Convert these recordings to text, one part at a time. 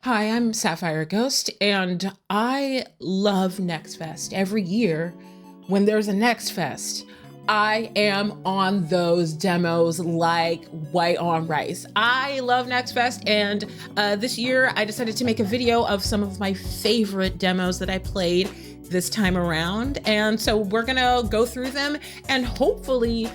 Hi, I'm sapphireghost, and I love Nextfest. Every year, when there's a Nextfest, I am on those demos like white on rice. I love Nextfest, and this year I decided to make a video of some of my favorite demos that I played this time around. And so we're gonna go through them and hopefully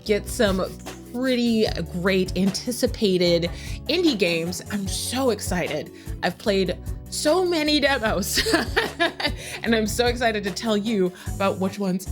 get some pretty great anticipated indie games. I'm so excited. I've played so many demos and I'm so excited to tell you about which ones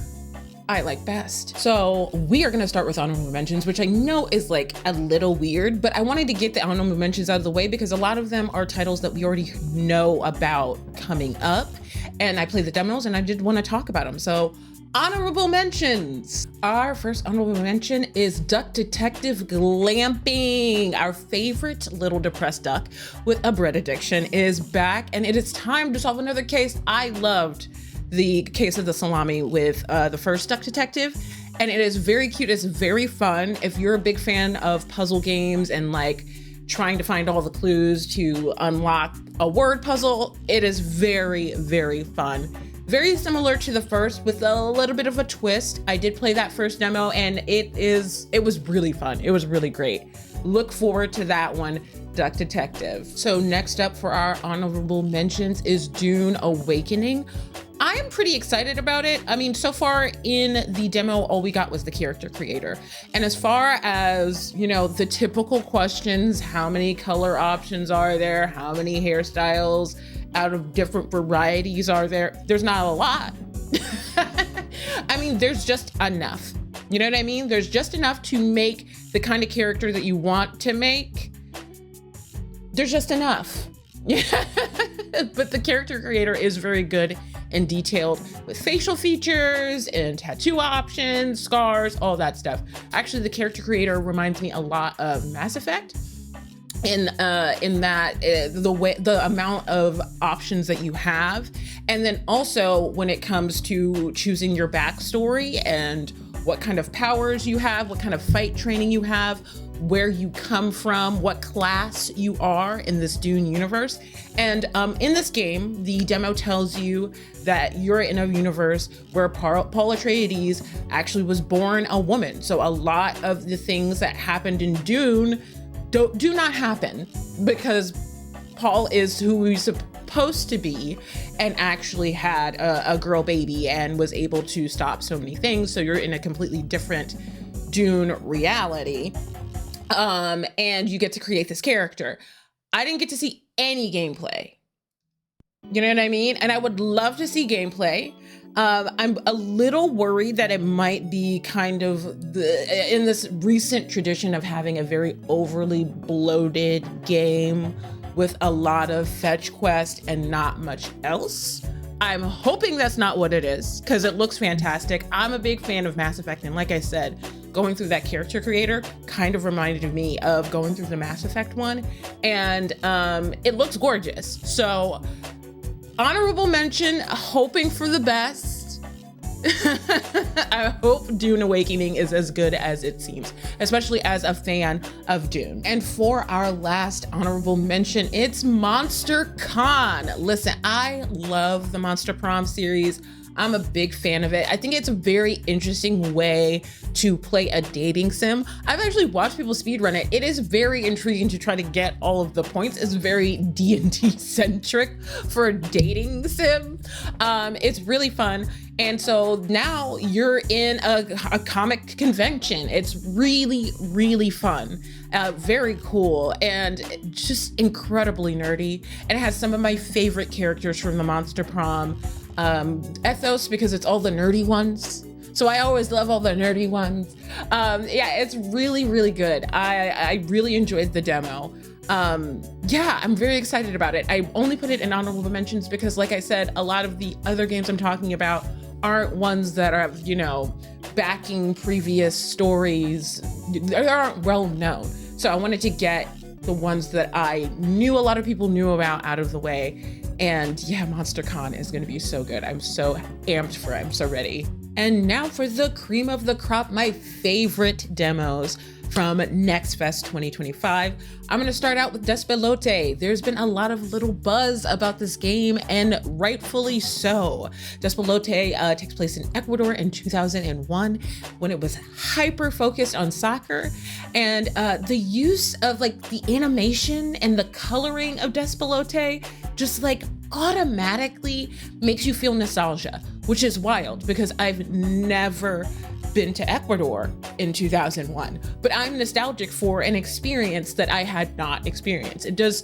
I like best. So we are gonna start with honorable mentions, which I know is like a little weird, but I wanted to get the honorable mentions out of the way because a lot of them are titles that we already know about coming up. And I played the demos and I did want to talk about them. So honorable mentions. Our first honorable mention is Duck Detective Glamping. Our favorite little depressed duck with a bread addiction is back, and it is time to solve another case. I loved the case of the salami with the first Duck Detective, and it is very cute. It's very fun. If you're a big fan of puzzle games and like trying to find all the clues to unlock a word puzzle, it is very, very fun. Very similar to the first with a little bit of a twist. I did play that first demo and it was really fun. It was really great. Look forward to that one, Duck Detective. So next up for our honorable mentions is Dune Awakening. I am pretty excited about it. I mean, so far in the demo, all we got was the character creator. And as far as, you know, the typical questions, how many color options are there? How many hairstyles out of different varieties are there? There's not a lot. I mean, there's just enough. You know what I mean? There's just enough to make the kind of character that you want to make. There's just enough. But the character creator is very good and detailed with facial features and tattoo options, scars, all that stuff. Actually, the character creator reminds me a lot of Mass Effect in that the amount of options that you have, and then also when it comes to choosing your backstory and what kind of powers you have, what kind of fight training you have, where you come from, what class you are in this Dune universe. And in this game, the demo tells you that you're in a universe where Paul Atreides actually was born a woman. So a lot of the things that happened in Dune do not happen because Paul is who he's supposed to be and actually had a girl baby and was able to stop so many things. So you're in a completely different Dune reality. And you get to create this character. I didn't get to see any gameplay. You know what I mean? And I would love to see gameplay. I'm a little worried that it might be kind of in this recent tradition of having a very overly bloated game with a lot of fetch quest and not much else. I'm hoping that's not what it is because it looks fantastic. I'm a big fan of Mass Effect, and like I said, going through that character creator kind of reminded me of going through the Mass Effect one, and it looks gorgeous. So honorable mention, hoping for the best. I hope Dune Awakening is as good as it seems, especially as a fan of Dune. And for our last honorable mention, it's Monster Con. Listen, I love the Monster Prom series. I'm a big fan of it. I think it's a very interesting way to play a dating sim. I've actually watched people speedrun it. It is very intriguing to try to get all of the points. It's very D&D centric for a dating sim. It's really fun. And so now you're in a comic convention. It's really, really fun. Very cool and just incredibly nerdy. And it has some of my favorite characters from the Monster Prom ethos because it's all the nerdy ones. So I always love all the nerdy ones. Yeah, it's really, really good. I really enjoyed the demo. Yeah, I'm very excited about it. I only put it in honorable mentions because, like I said, a lot of the other games I'm talking about aren't ones that are, you know, backing previous stories. They aren't well known. So I wanted to get the ones that I knew a lot of people knew about out of the way. And yeah, Monster Con is going to be so good. I'm so amped for it. I'm so ready. And now for the cream of the crop, my favorite demos. from Nextfest 2025. I'm going to start out with Despelote. There's been a lot of little buzz about this game, and rightfully so. Despelote takes place in Ecuador in 2001 when it was hyper focused on soccer, and the use of like the animation and the coloring of Despelote just like automatically makes you feel nostalgia, which is wild because I've never been to Ecuador in 2001, but I'm nostalgic for an experience that I had not experienced. It does,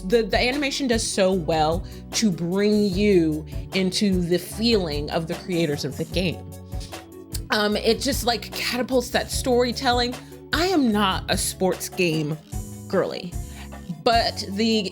the animation does so well to bring you into the feeling of the creators of the game. It just like catapults that storytelling. I am not a sports game girly, but the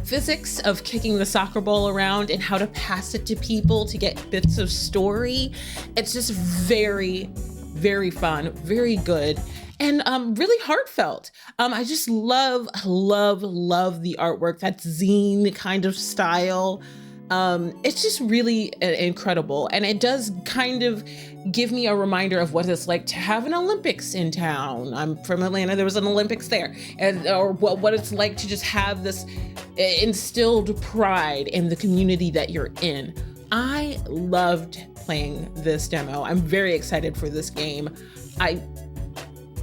physics of kicking the soccer ball around and how to pass it to people to get bits of story, it's just very, very fun, very good, and really heartfelt. I just love the artwork, that zine kind of style. It's just really incredible, and it does kind of give me a reminder of what it's like to have an Olympics in town. I'm from Atlanta, there was an Olympics there, and or what it's like to just have this instilled pride in the community that you're in. I loved playing this demo. I'm very excited for this game.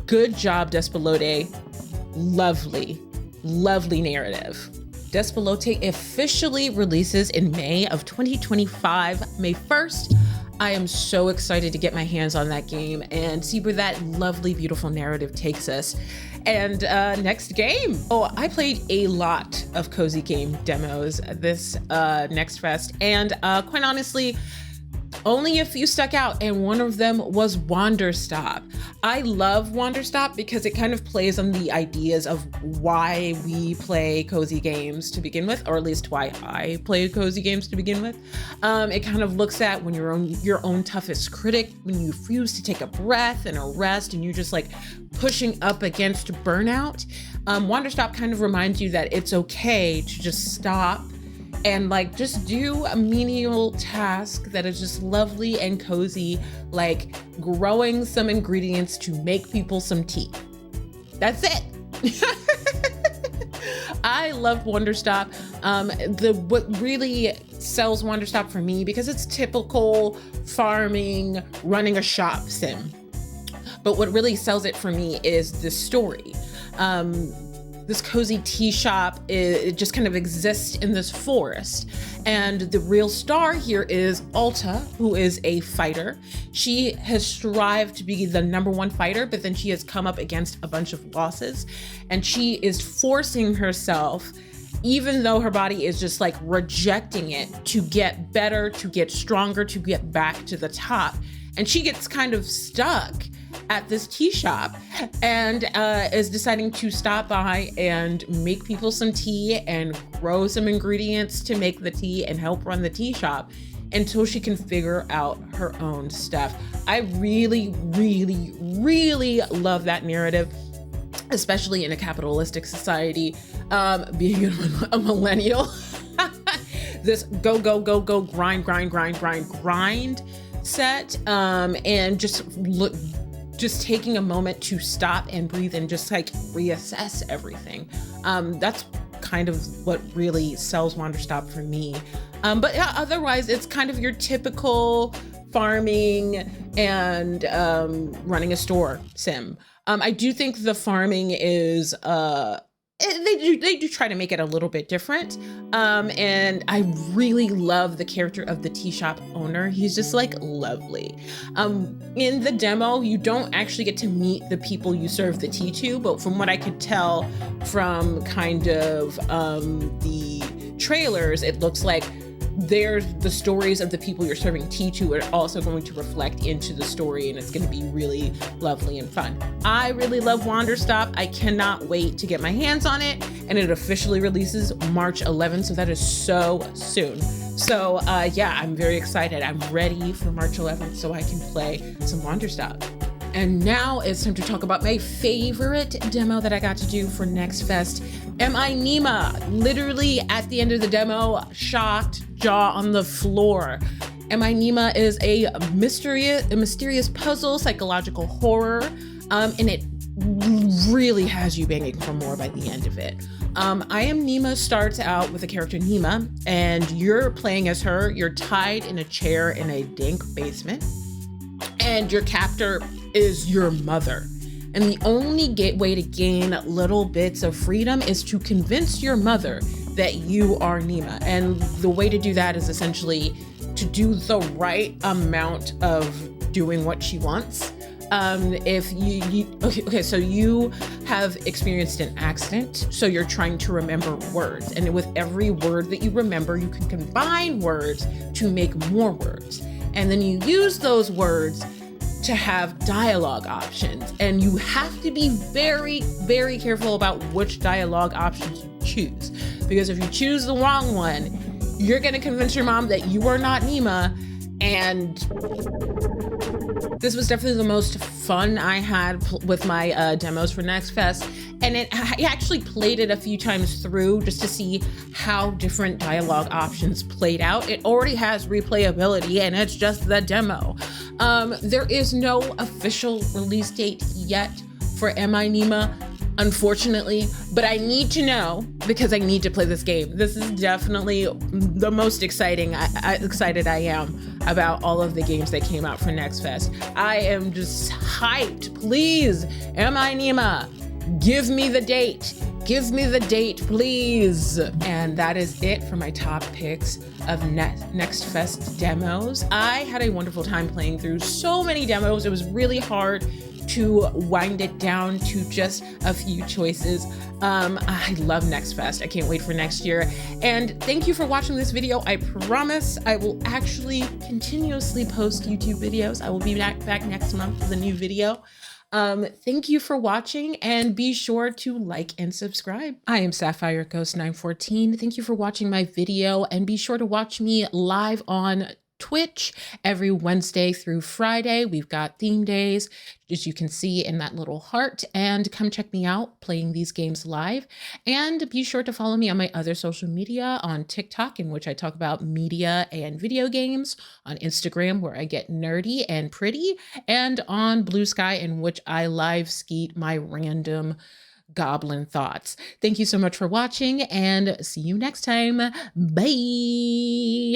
Good job, Despelote. Lovely narrative. Despelote officially releases in May of 2025, May 1st. I am so excited to get my hands on that game and see where that lovely, beautiful narrative takes us. And next game. Oh, I played a lot of cozy game demos this Nextfest, and quite honestly, only a few stuck out, and one of them was Wanderstop. I love Wanderstop because it kind of plays on the ideas of why we play cozy games to begin with, or at least why I play cozy games to begin with. It kind of looks at when you're your own toughest critic, when you refuse to take a breath and a rest, and you're just like pushing up against burnout. Wanderstop kind of reminds you that it's okay to just stop and like just do a menial task that is just lovely and cozy, like growing some ingredients to make people some tea. That's it. I love Wanderstop. What really sells Wanderstop for me, because it's typical farming, running a shop sim. But what really sells it for me is the story. This cozy tea shop, it just kind of exists in this forest. And the real star here is Alta, who is a fighter. She has strived to be the #1 fighter, but then she has come up against a bunch of losses. And she is forcing herself, even though her body is just like rejecting it, to get better, to get stronger, to get back to the top. And she gets kind of stuck at this tea shop and is deciding to stop by and make people some tea and grow some ingredients to make the tea and help run the tea shop until she can figure out her own stuff. I really love that narrative, especially in a capitalistic society. Being a millennial, this go grind set, and just taking a moment to stop and breathe and just like reassess everything. That's kind of what really sells Wanderstop for me. But yeah, otherwise it's kind of your typical farming and running a store sim. I do think the farming is they do try to make it a little bit different. And I really love the character of the tea shop owner. He's just like lovely. In the demo, you don't actually get to meet the people you serve the tea to, but from what I could tell from kind of the trailers, it looks like there's the stories of the people you're serving tea to are also going to reflect into the story, and it's going to be really lovely and fun. I really love Wanderstop. I cannot wait to get my hands on it, and it officially releases March 11th, so that is so soon. So yeah, I'm very excited. I'm ready for March 11th so I can play some Wanderstop. And now it's time to talk about my favorite demo that I got to do for Nextfest, I Nima. Literally at the end of the demo, shocked, jaw on the floor. I Nima is a mysterious puzzle, psychological horror, and it really has you begging for more by the end of it. I Am Nima starts out with the character Nima, and you're playing as her. You're tied in a chair in a dank basement, and your captor is your mother. And the only way to gain little bits of freedom is to convince your mother that you are Nima. And the way to do that is essentially to do the right amount of doing what she wants. If okay, so you have experienced an accident, so you're trying to remember words. And with every word that you remember, you can combine words to make more words. And then you use those words to have dialogue options. And you have to be very, very careful about which dialogue options you choose. Because if you choose the wrong one, you're gonna convince your mom that you are not Nima. And this was definitely the most fun I had with my demos for Nextfest. And I actually played it a few times through just to see how different dialogue options played out. It already has replayability, and it's just the demo. There is no official release date yet for Am I Nima, unfortunately, but I need to know because I need to play this game. This is definitely the most excited I am about all of the games that came out for Nextfest. I am just hyped. Please, Am I Nima? Give me the date. Give me the date, please. And that is it for my top picks of Nextfest demos. I had a wonderful time playing through so many demos. It was really hard to wind it down to just a few choices. I love Nextfest. I can't wait for next year. And thank you for watching this video. I promise I will actually continuously post YouTube videos. I will be back next month with a new video. Thank you for watching, and be sure to like and subscribe. I am sapphireghost 914. Thank you for watching my video, and be sure to watch me live on Twitch every Wednesday through Friday. We've got theme days, as you can see in that little heart, and come check me out playing these games live. And be sure to follow me on my other social media, on TikTok, in which I talk about media and video games, on Instagram, where I get nerdy and pretty, and on Blue Sky, in which I live skeet my random goblin thoughts. Thank you so much for watching, and see you next time. Bye.